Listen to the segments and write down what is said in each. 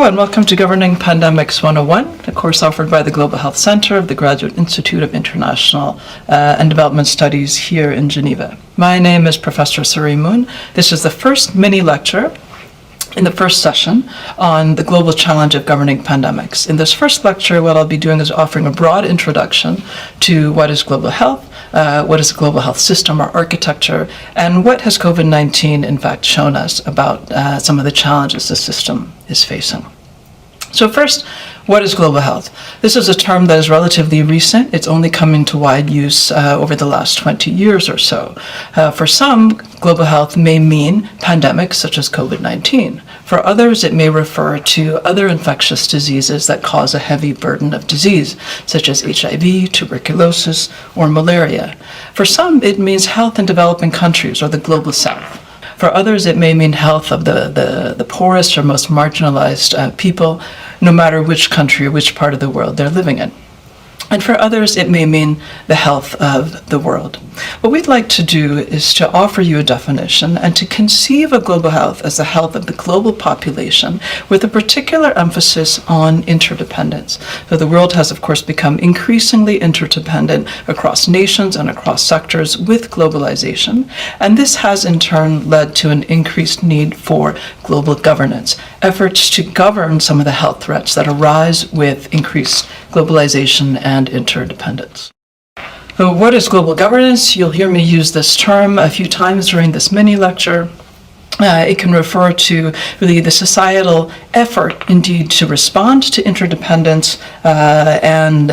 Hello and welcome to Governing Pandemics 101, a course offered by the Global Health Center of the Graduate Institute of International and Development Studies here in Geneva. My name is Professor Suri Moon. This is the first mini lecture in the first session on the global challenge of governing pandemics. In this first lecture, what I'll be doing is offering a broad introduction to what is global health, what is a global health system or architecture, and what has COVID-19 in fact shown us about some of the challenges the system is facing. So first, what is global health? This is a term that is relatively recent. It's only come into wide use over the last 20 years or so. For some, global health may mean pandemics such as COVID-19. For others, it may refer to other infectious diseases that cause a heavy burden of disease, such as HIV, tuberculosis, or malaria. For some, it means health in developing countries or the global south. For others, it may mean health of the poorest or most marginalized people, no matter which country or which part of the world they're living in. And for others, it may mean the health of the world. What we'd like to do is to offer you a definition and to conceive of global health as the health of the global population with a particular emphasis on interdependence. So the world has, of course, become increasingly interdependent across nations and across sectors with globalization. And this has in turn led to an increased need for global governance, efforts to govern some of the health threats that arise with increased globalization and interdependence. So what is global governance? You'll hear me use this term a few times during this mini lecture. It can refer to really the societal effort, indeed, to respond to interdependence and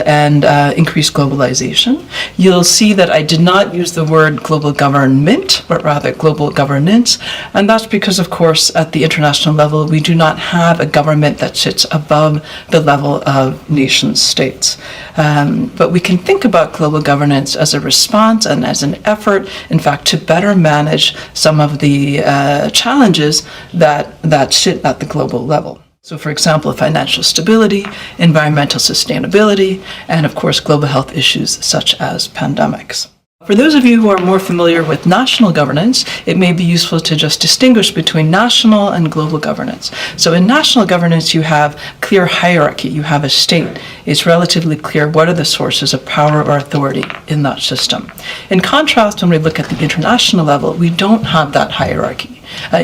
increase globalization. You'll see that I did not use the word global government, but rather global governance. And that's because, of course, at the international level, we do not have a government that sits above the level of nation states. But we can think about global governance as a response and as an effort, in fact, to better manage some of the challenges that sit at the global level. So, for example, financial stability, environmental sustainability, and of course, global health issues such as pandemics. For those of you who are more familiar with national governance, it may be useful to just distinguish between national and global governance. So in national governance, you have clear hierarchy. You have a state. It's relatively clear what are the sources of power or authority in that system. In contrast, when we look at the international level, we don't have that hierarchy.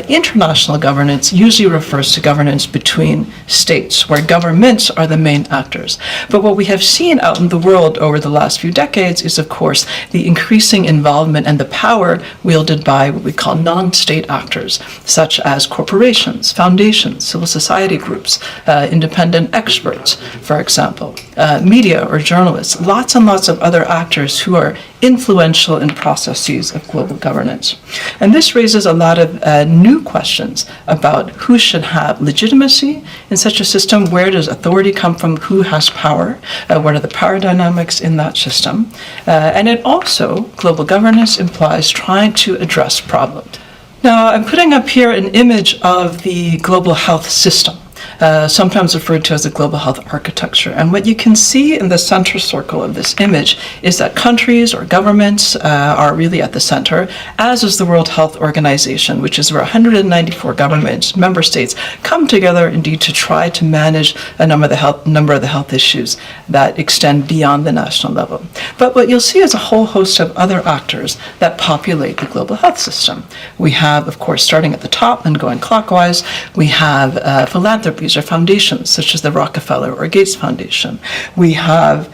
International governance usually refers to governance between states, where governments are the main actors. But what we have seen out in the world over the last few decades is, of course, the increasing involvement and the power wielded by what we call non-state actors, such as corporations, foundations, civil society groups, independent experts, for example, media or journalists, lots and lots of other actors who are influential in processes of global governance. And this raises a lot of new questions about who should have legitimacy in such a system, where does authority come from, who has power, what are the power dynamics in that system. And it also, global governance implies trying to address problems. Now, I'm putting up here an image of the global health system. Sometimes referred to as a global health architecture. And what you can see in the center circle of this image is that countries or governments are really at the center, as is the World Health Organization, which is where 194 governments, member states, come together indeed to try to manage a number of the health issues that extend beyond the national level. But what you'll see is a whole host of other actors that populate the global health system. We have, of course, starting at the top and going clockwise, we have philanthropies or foundations such as the Rockefeller or Gates Foundation. We have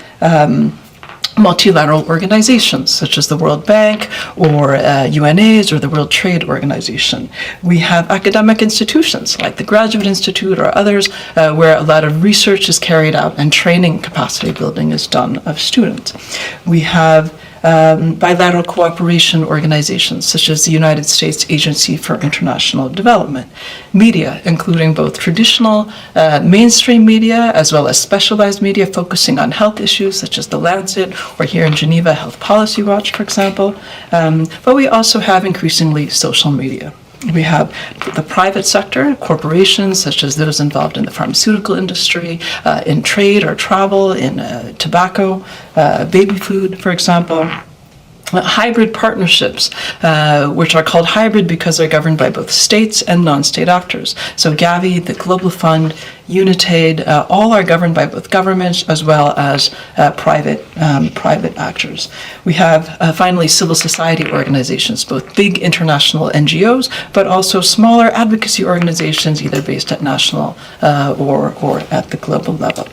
multilateral organizations such as the World Bank or UNAIDS or the World Trade Organization. We have academic institutions like the Graduate Institute or others where a lot of research is carried out and training capacity building is done of students. We have bilateral cooperation organizations such as the United States Agency for International Development, media, including both traditional mainstream media as well as specialized media focusing on health issues such as The Lancet or here in Geneva, Health Policy Watch, for example. But we also have increasingly social media. We have the private sector, corporations such as those involved in the pharmaceutical industry, in trade or travel, in tobacco, baby food, for example. hybrid partnerships, which are called hybrid because they're governed by both states and non-state actors. So Gavi, the Global Fund, UNITAID, all are governed by both governments as well as private actors. We have finally civil society organizations, both big international NGOs, but also smaller advocacy organizations, either based at national or at the global level.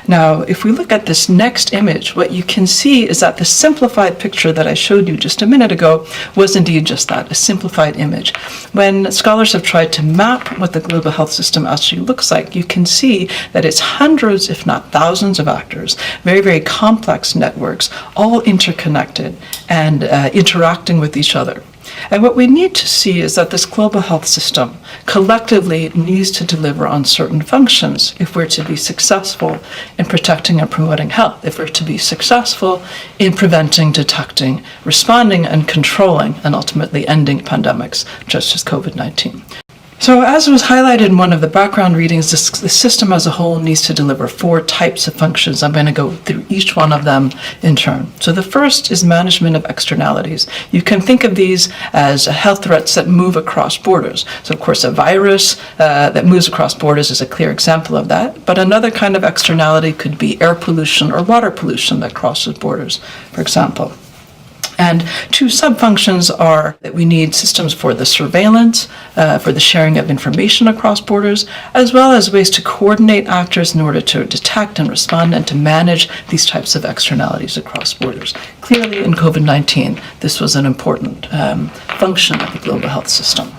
Now, if we look at this next image, what you can see is that the simplified picture that I showed you just a minute ago was indeed just that, a simplified image. When scholars have tried to map what the global health system actually looks like, you can see that it's hundreds, if not thousands of actors, very, very complex networks, all interconnected and interacting with each other. And what we need to see is that this global health system collectively needs to deliver on certain functions if we're to be successful in protecting and promoting health, if we're to be successful in preventing, detecting, responding, and controlling, and ultimately ending pandemics, such as COVID-19. So as was highlighted in one of the background readings, the system as a whole needs to deliver 4 types of functions. I'm going to go through each one of them in turn. So the first is management of externalities. You can think of these as health threats that move across borders. So of course a virus that moves across borders is a clear example of that, but another kind of externality could be air pollution or water pollution that crosses borders, for example. And 2 sub-functions are that we need systems for the surveillance, for the sharing of information across borders, as well as ways to coordinate actors in order to detect and respond and to manage these types of externalities across borders. Clearly, in COVID-19, this was an important function of the global health system.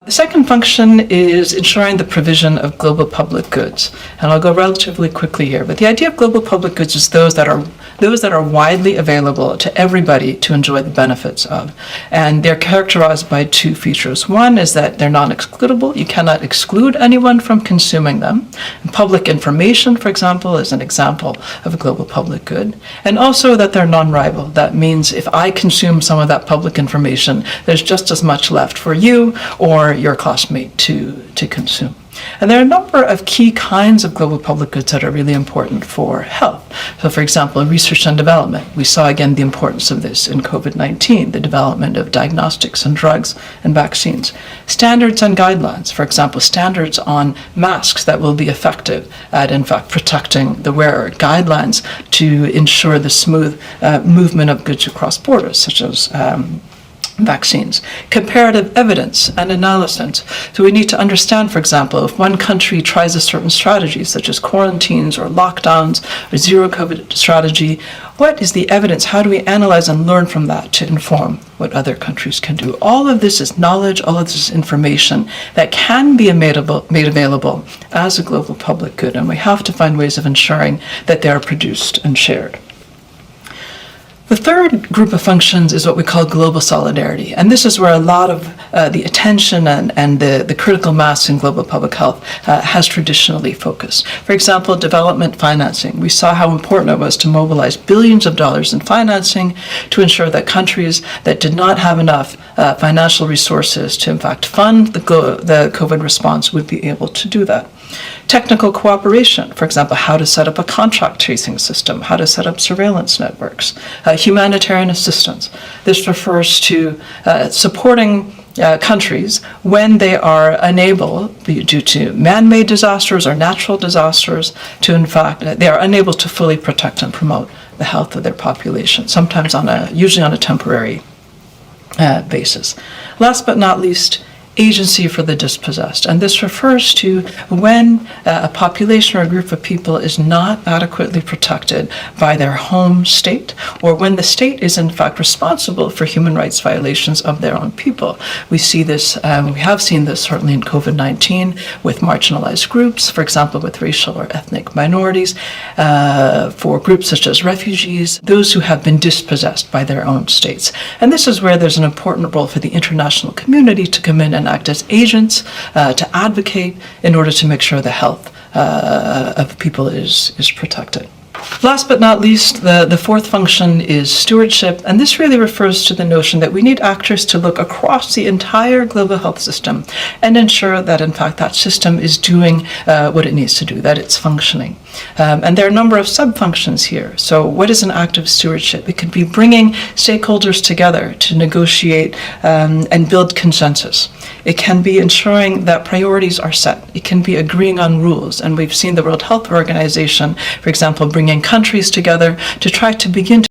The second function is ensuring the provision of global public goods. And I'll go relatively quickly here, but the idea of global public goods is those that are widely available to everybody to enjoy the benefits of. And they're characterized by 2 features. One is that they're non-excludable. You cannot exclude anyone from consuming them. And public information, for example, is an example of a global public good. And also that they're non-rival. That means if I consume some of that public information, there's just as much left for you or your classmate to consume. And there are a number of key kinds of global public goods that are really important for health. So for example, research and development. We saw again the importance of this in COVID-19, the development of diagnostics and drugs and vaccines. Standards and guidelines, for example, standards on masks that will be effective at in fact protecting the wearer. Guidelines to ensure the smooth movement of goods across borders, such as vaccines, comparative evidence and analysis. So we need to understand, for example, if one country tries a certain strategy, such as quarantines or lockdowns or zero COVID strategy, what is the evidence? How do we analyze and learn from that to inform what other countries can do? All of this is knowledge, all of this is information that can be made available as a global public good, and we have to find ways of ensuring that they are produced and shared. The third group of functions is what we call global solidarity, and this is where a lot of the attention and the critical mass in global public health has traditionally focused. For example, development financing. We saw how important it was to mobilize billions of dollars in financing to ensure that countries that did not have enough financial resources to in fact fund the COVID response would be able to do that. Technical cooperation, for example, how to set up a contact tracing system, how to set up surveillance networks. Humanitarian assistance. This refers to supporting countries when they are unable, due to man-made disasters or natural disasters, to in fact, they are unable to fully protect and promote the health of their population, sometimes usually on a temporary basis. Last but not least, agency for the dispossessed. And this refers to when a population or a group of people is not adequately protected by their home state, or when the state is in fact responsible for human rights violations of their own people. We see this, we have seen this certainly in COVID-19 with marginalized groups, for example, with racial or ethnic minorities, for groups such as refugees, those who have been dispossessed by their own states. And this is where there's an important role for the international community to come in and act as agents to advocate in order to make sure the health of people is protected. Last but not least, the fourth function is stewardship, and this really refers to the notion that we need actors to look across the entire global health system and ensure that in fact that system is doing what it needs to do, that it's functioning. And there are a number of sub-functions here. So what is an active stewardship? It can be bringing stakeholders together to negotiate and build consensus. It can be ensuring that priorities are set. It can be agreeing on rules. And we've seen the World Health Organization, for example, bringing countries together to try to begin to